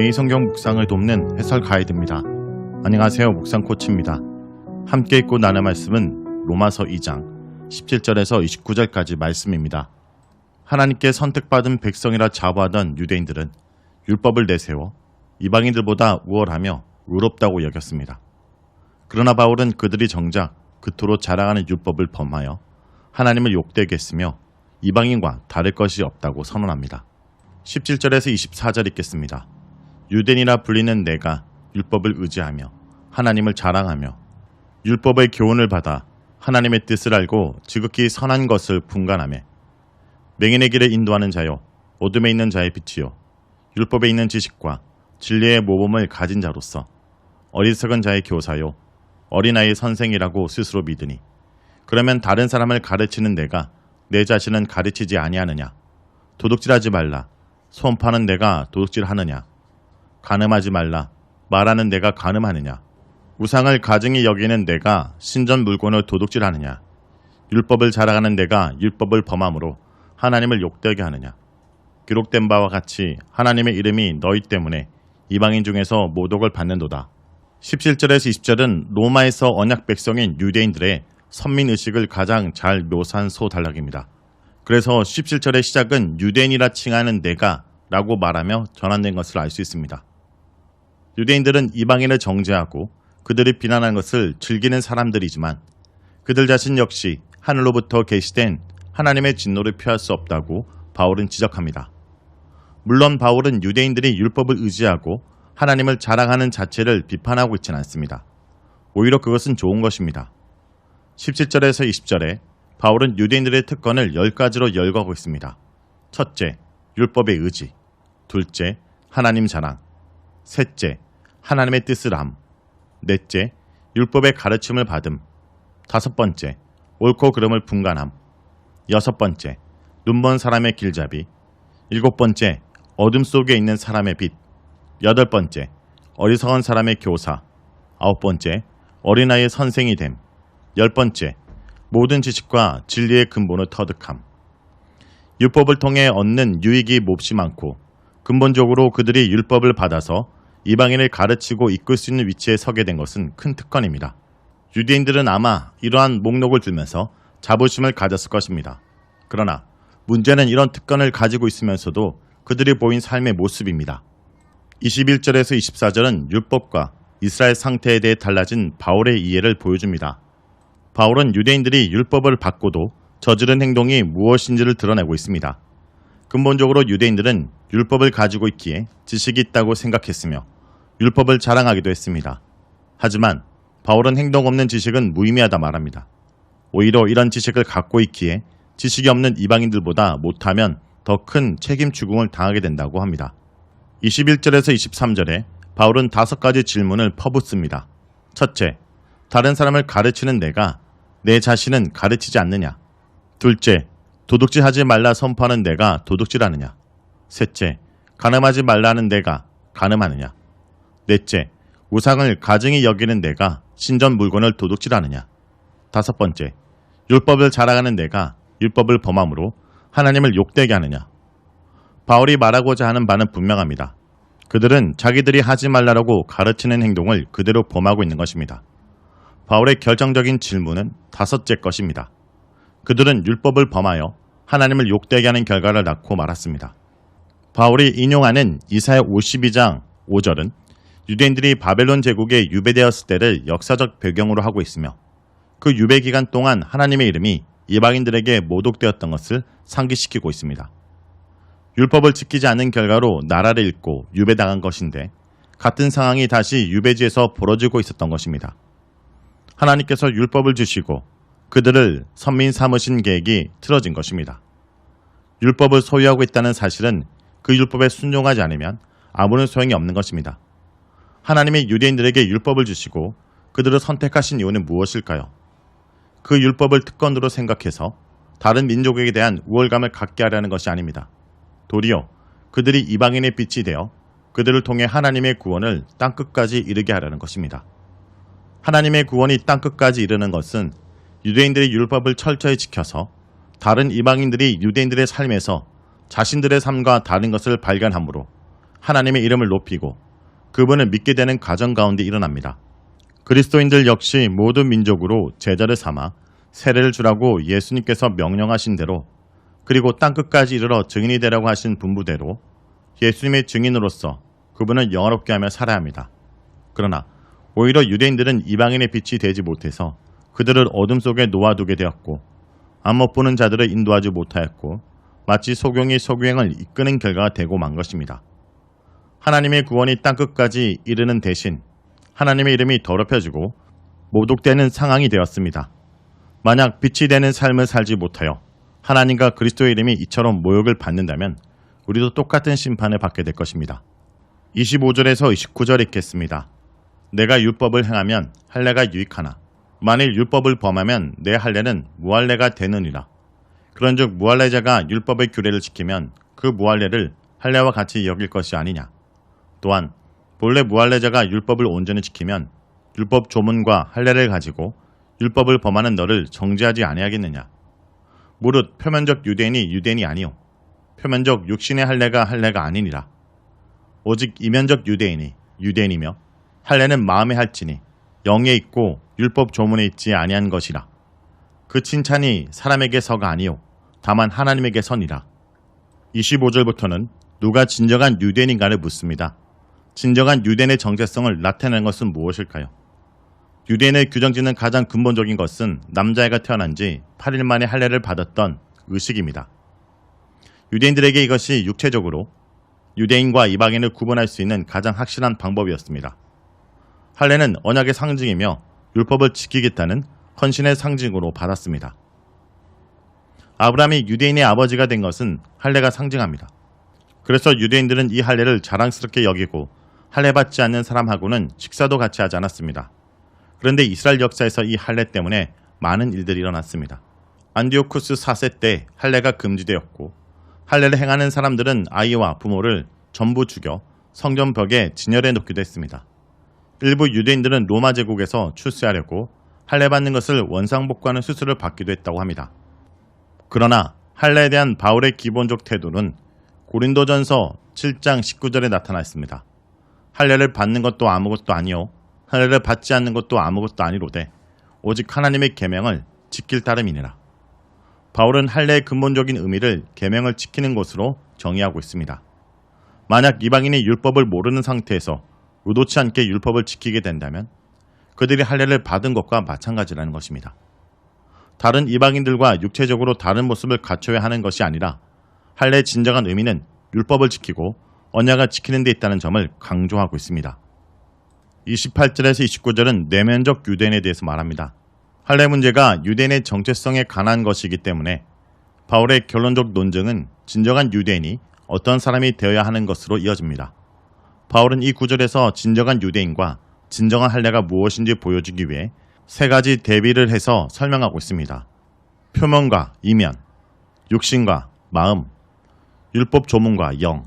매일 성경 묵상을 돕는 해설 가이드입니다. 안녕하세요. 묵상 코치입니다. 함께 읽고 나눌 말씀은 로마서 2장 17절에서 29절까지 말씀입니다. 하나님께 선택받은 백성이라 자부하던 유대인들은 율법을 내세워 이방인들보다 우월하며 의롭다고 여겼습니다. 그러나 바울은 그들이 정작 그토록 자랑하는 율법을 범하여 하나님을 욕되게 했으며 이방인과 다를 것이 없다고 선언합니다. 17절에서 24절 읽겠습니다. 유대인이라 불리는 내가 율법을 의지하며 하나님을 자랑하며 율법의 교훈을 받아 하나님의 뜻을 알고 지극히 선한 것을 분간하며 맹인의 길을 인도하는 자요 어둠에 있는 자의 빛이요 율법에 있는 지식과 진리의 모범을 가진 자로서 어리석은 자의 교사요 어린아이의 선생이라고 스스로 믿으니 그러면 다른 사람을 가르치는 내가 내 자신은 가르치지 아니하느냐? 도둑질하지 말라. 손파는 내가 도둑질하느냐? 간음하지 말라. 말하는 내가 간음하느냐? 우상을 가증히 여기는 내가 신전 물건을 도둑질하느냐? 율법을 자랑하는 내가 율법을 범함으로 하나님을 욕되게 하느냐? 기록된 바와 같이 하나님의 이름이 너희 때문에 이방인 중에서 모독을 받는도다. 17절에서 20절은 로마에서 언약 백성인 유대인들의 선민의식을 가장 잘 묘사한 소단락입니다. 그래서 17절의 시작은 유대인이라 칭하는 내가 라고 말하며 전환된 것을 알 수 있습니다. 유대인들은 이방인을 정죄하고 그들이 비난하는 것을 즐기는 사람들이지만 그들 자신 역시 하늘로부터 계시된 하나님의 진노를 피할 수 없다고 바울은 지적합니다. 물론 바울은 유대인들이 율법을 의지하고 하나님을 자랑하는 자체를 비판하고 있지는 않습니다. 오히려 그것은 좋은 것입니다. 17절에서 20절에 바울은 유대인들의 특권을 10가지로 열거하고 있습니다. 첫째, 율법의 의지. 둘째, 하나님 자랑. 셋째, 하나님의 뜻을 암. 넷째, 율법의 가르침을 받음. 다섯 번째, 옳고 그름을 분간함. 여섯 번째, 눈먼 사람의 길잡이. 일곱 번째, 어둠 속에 있는 사람의 빛. 여덟 번째, 어리석은 사람의 교사. 아홉 번째, 어린아이의 선생이 됨. 열 번째, 모든 지식과 진리의 근본을 터득함. 율법을 통해 얻는 유익이 몹시 많고 근본적으로 그들이 율법을 받아서 이방인을 가르치고 이끌 수 있는 위치에 서게 된 것은 큰 특권입니다. 유대인들은 아마 이러한 목록을 들면서 자부심을 가졌을 것입니다. 그러나 문제는 이런 특권을 가지고 있으면서도 그들이 보인 삶의 모습입니다. 21절에서 24절은 율법과 이스라엘 상태에 대해 달라진 바울의 이해를 보여줍니다. 바울은 유대인들이 율법을 받고도 저지른 행동이 무엇인지를 드러내고 있습니다. 근본적으로 유대인들은 율법을 가지고 있기에 지식이 있다고 생각했으며 율법을 자랑하기도 했습니다. 하지만 바울은 행동 없는 지식은 무의미하다 말합니다. 오히려 이런 지식을 갖고 있기에 지식이 없는 이방인들보다 못하면 더 큰 책임 추궁을 당하게 된다고 합니다. 21절에서 23절에 바울은 5가지 질문을 퍼붓습니다. 첫째, 다른 사람을 가르치는 내가 내 자신은 가르치지 않느냐? 둘째, 도둑질하지 말라 선포하는 내가 도둑질하느냐? 셋째, 간음하지 말라는 내가 간음하느냐? 넷째, 우상을 가증히 여기는 내가 신전 물건을 도둑질하느냐? 다섯 번째, 율법을 자랑하는 내가 율법을 범함으로 하나님을 욕되게 하느냐? 바울이 말하고자 하는 바는 분명합니다. 그들은 자기들이 하지 말라고 가르치는 행동을 그대로 범하고 있는 것입니다. 바울의 결정적인 질문은 5째 것입니다. 그들은 율법을 범하여 하나님을 욕되게 하는 결과를 낳고 말았습니다. 바울이 인용하는 이사야 52장 5절은 유대인들이 바벨론 제국에 유배되었을 때를 역사적 배경으로 하고 있으며 그 유배 기간 동안 하나님의 이름이 이방인들에게 모독되었던 것을 상기시키고 있습니다. 율법을 지키지 않는 결과로 나라를 잃고 유배당한 것인데 같은 상황이 다시 유배지에서 벌어지고 있었던 것입니다. 하나님께서 율법을 주시고 그들을 선민 삼으신 계획이 틀어진 것입니다. 율법을 소유하고 있다는 사실은 그 율법에 순종하지 않으면 아무런 소용이 없는 것입니다. 하나님이 유대인들에게 율법을 주시고 그들을 선택하신 이유는 무엇일까요? 그 율법을 특권으로 생각해서 다른 민족에게 대한 우월감을 갖게 하려는 것이 아닙니다. 도리어 그들이 이방인의 빛이 되어 그들을 통해 하나님의 구원을 땅끝까지 이르게 하려는 것입니다. 하나님의 구원이 땅끝까지 이르는 것은 유대인들이 율법을 철저히 지켜서 다른 이방인들이 유대인들의 삶에서 자신들의 삶과 다른 것을 발견함으로 하나님의 이름을 높이고 그분을 믿게 되는 가정 가운데 일어납니다. 그리스도인들 역시 모든 민족으로 제자를 삼아 세례를 주라고 예수님께서 명령하신 대로, 그리고 땅끝까지 이르러 증인이 되라고 하신 분부대로 예수님의 증인으로서 그분을 영화롭게 하며 살아야 합니다. 그러나 오히려 유대인들은 이방인의 빛이 되지 못해서 그들을 어둠 속에 놓아두게 되었고, 안못 보는 자들을 인도하지 못하였고, 마치 소경이 소규행을 이끄는 결과가 되고 만 것입니다. 하나님의 구원이 땅끝까지 이르는 대신 하나님의 이름이 더럽혀지고 모독되는 상황이 되었습니다. 만약 빛이 되는 삶을 살지 못하여 하나님과 그리스도의 이름이 이처럼 모욕을 받는다면 우리도 똑같은 심판을 받게 될 것입니다. 25절에서 29절 읽겠습니다. 내가 율법을 행하면 할례가 유익하나 만일 율법을 범하면 내 할례는 무할례가 되느니라. 그런즉 무할례자가 율법의 규례를 지키면 그 무할례를 할례와 같이 여길 것이 아니냐. 또한 본래 무할례자가 율법을 온전히 지키면 율법 조문과 할례를 가지고 율법을 범하는 너를 정죄하지 아니하겠느냐. 무릇 표면적 유대인이 유대인이 아니요 표면적 육신의 할례가 할례가 아니니라. 오직 이면적 유대인이 유대인이며 할례는 마음에 할지니 영에 있고 율법 조문에 있지 아니한 것이라. 그 칭찬이 사람에게서가 아니요 다만 하나님에게 선이라. 25절부터는 누가 진정한 유대인인가를 묻습니다. 진정한 유대인의 정체성을 나타내는 것은 무엇일까요? 유대인의 규정짓는 가장 근본적인 것은 남자애가 태어난 지 8일 만에 할례를 받았던 의식입니다. 유대인들에게 이것이 육체적으로 유대인과 이방인을 구분할 수 있는 가장 확실한 방법이었습니다. 할례는 언약의 상징이며 율법을 지키겠다는 헌신의 상징으로 받았습니다. 아브라함이 유대인의 아버지가 된 것은 할례가 상징합니다. 그래서 유대인들은 이 할례를 자랑스럽게 여기고 할례 받지 않는 사람하고는 식사도 같이 하지 않았습니다. 그런데 이스라엘 역사에서 이 할례 때문에 많은 일들이 일어났습니다. 안디오쿠스 4세 때 할례가 금지되었고, 할례를 행하는 사람들은 아이와 부모를 전부 죽여 성전 벽에 진열해 놓기도 했습니다. 일부 유대인들은 로마 제국에서 출세하려고 할례 받는 것을 원상복구하는 수술을 받기도 했다고 합니다. 그러나 할례에 대한 바울의 기본적 태도는 고린도전서 7장 19절에 나타나 있습니다. 할례를 받는 것도 아무것도 아니요 할례를 받지 않는 것도 아무것도 아니로되 오직 하나님의 계명을 지킬 따름이니라. 바울은 할례의 근본적인 의미를 계명을 지키는 것으로 정의하고 있습니다. 만약 이방인이 율법을 모르는 상태에서 의도치 않게 율법을 지키게 된다면 그들이 할례를 받은 것과 마찬가지라는 것입니다. 다른 이방인들과 육체적으로 다른 모습을 갖춰야 하는 것이 아니라 할례의 진정한 의미는 율법을 지키고 언약을 지키는 데 있다는 점을 강조하고 있습니다. 28절에서 29절은 내면적 유대인에 대해서 말합니다. 할례 문제가 유대인의 정체성에 관한 것이기 때문에 바울의 결론적 논증은 진정한 유대인이 어떤 사람이 되어야 하는 것으로 이어집니다. 바울은 이 구절에서 진정한 유대인과 진정한 할례가 무엇인지 보여주기 위해 세 가지 대비를 해서 설명하고 있습니다. 표면과 이면, 육신과 마음, 율법 조문과 영.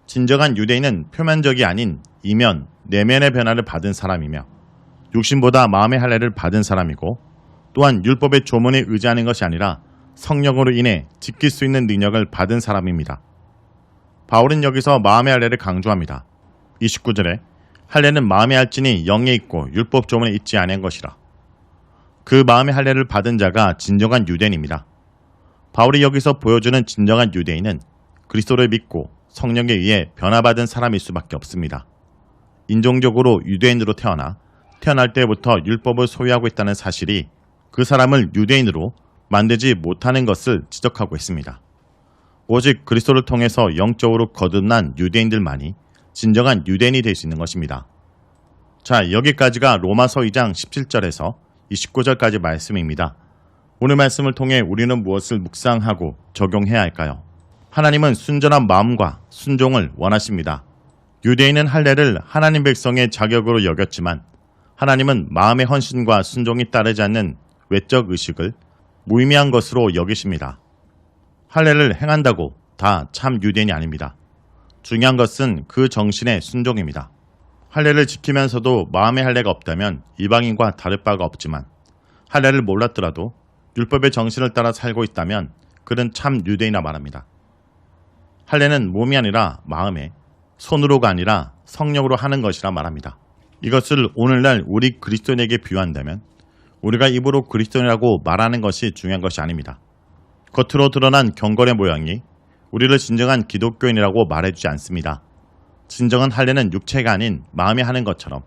진정한 유대인은 표면적이 아닌 이면, 내면의 변화를 받은 사람이며 육신보다 마음의 할례를 받은 사람이고, 또한 율법의 조문에 의지하는 것이 아니라 성령으로 인해 지킬 수 있는 능력을 받은 사람입니다. 바울은 여기서 마음의 할례를 강조합니다. 29절에 할례는 마음에 할지니 영에 있고 율법 조문에 있지 아니한 것이라. 그 마음의 할례를 받은 자가 진정한 유대인입니다. 바울이 여기서 보여주는 진정한 유대인은 그리스도를 믿고 성령에 의해 변화받은 사람일 수밖에 없습니다. 인종적으로 유대인으로 태어날 때부터 율법을 소유하고 있다는 사실이 그 사람을 유대인으로 만들지 못하는 것을 지적하고 있습니다. 오직 그리스도를 통해서 영적으로 거듭난 유대인들만이 진정한 유대인이 될 수 있는 것입니다. 자, 여기까지가 로마서 2장 17절에서 29절까지 말씀입니다. 오늘 말씀을 통해 우리는 무엇을 묵상하고 적용해야 할까요? 하나님은 순전한 마음과 순종을 원하십니다. 유대인은 할례를 하나님 백성의 자격으로 여겼지만 하나님은 마음의 헌신과 순종이 따르지 않는 외적 의식을 무의미한 것으로 여기십니다. 할례를 행한다고 다 참 유대인이 아닙니다. 중요한 것은 그 정신의 순종입니다. 할례를 지키면서도 마음의 할례가 없다면 이방인과 다를 바가 없지만 할례를 몰랐더라도 율법의 정신을 따라 살고 있다면 그는 참 유대인이라 말합니다. 할례는 몸이 아니라 마음에, 손으로가 아니라 성령으로 하는 것이라 말합니다. 이것을 오늘날 우리 그리스도인에게 비유한다면 우리가 입으로 그리스도인이라고 말하는 것이 중요한 것이 아닙니다. 겉으로 드러난 경건의 모양이 우리를 진정한 기독교인이라고 말해주지 않습니다. 진정한 할례는 육체가 아닌 마음이 하는 것처럼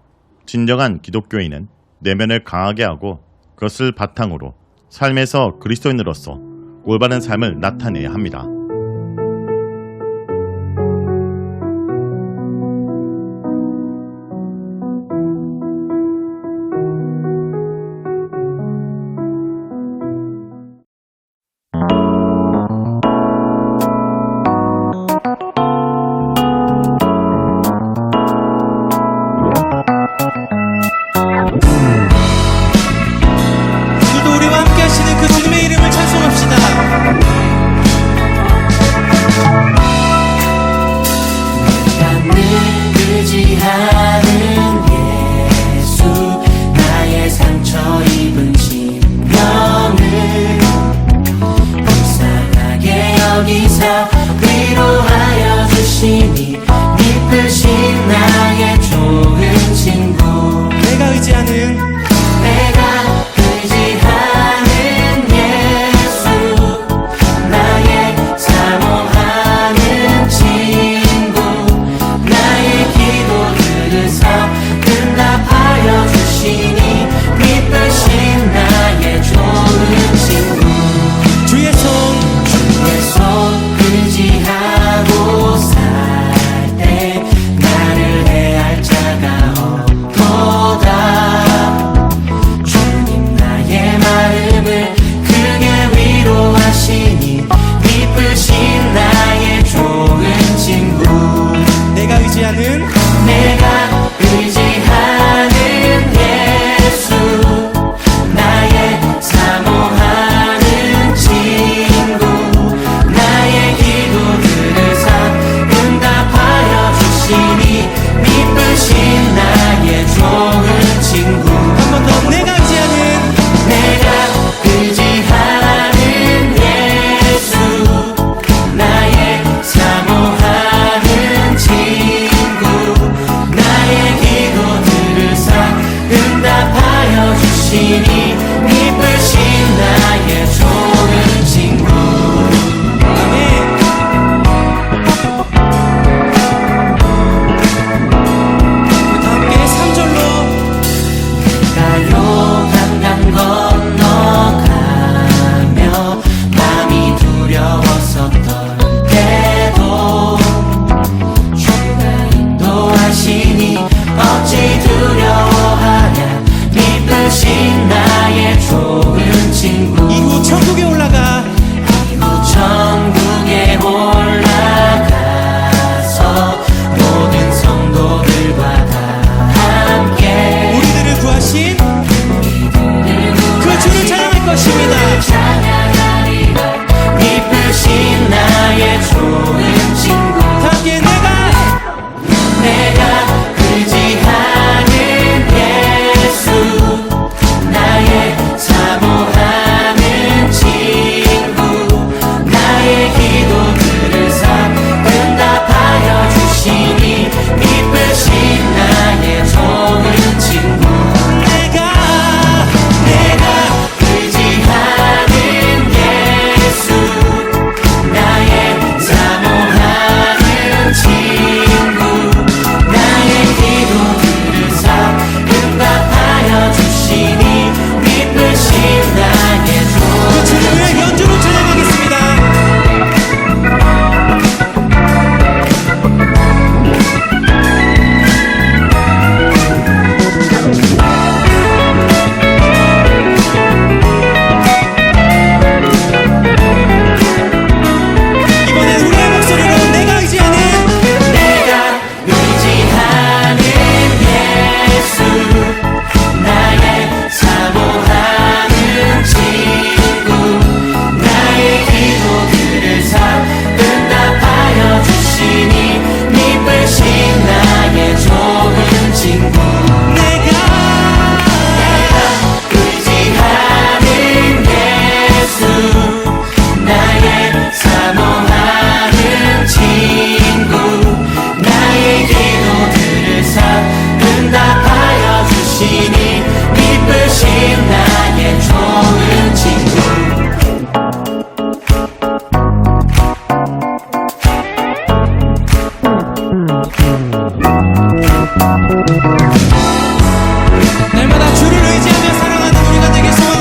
진정한 기독교인은 내면을 강하게 하고 그것을 바탕으로 삶에서 그리스도인으로서 올바른 삶을 나타내야 합니다. 오늘도 우리와 함께 하시는 그 주님의 이름을 찬송합시다. 내가 늘 의지하는 예수, 나의 상처 입은 심령을 불쌍하게 여기사 위로하여 주시니 미쁘신 나의 좋은 친구. 내가 의지하는 예수, 나의 사모하는 친구, 나의 기도 들으사 응답하여 주시니 미쁘신 나의 좋은 친구. 주의 손 의지하고 살 때 나를 해할 자가 없도다. 주님 나의 마음을 크게 위로하시니 미쁘신 나의 좋은 친구. 내가 의지하는 예수, 나의 사모하는 친구, 나의 기도 들으사 응답하여 주시니 미쁘신 나의 좋은 친구. 한 번 더. 내가 의지하는 예수, 나의 사모하는 친구, 나의 기도 들으사 응답하여 주시니 미쁘신 나의 좋은 친구. 아멘. 우리 다 함께 3절로 내가 요단강 건너가며 마음이 두려웠었던 때도 주가 인도하시니 어찌 두려워하냐 미쁘신 나의 좋은 친구. 이후 천국에 올라가 천국에 올라가서 모든 성도들과 다 함께 우리들을 구하신 그 주를 찬양할 것입니다. 찬양하리라 미쁘신 나의 좋은 친구. 다 함께 내가 의지하는 예수, 나의 사모하는 친구, 나의 기도 들으사 응답하여 주시니 미쁘신 나의 좋은 친구. 내가 의지하는 날마다 주를 의지하며 살아가는 우리가 되길 소원합니다.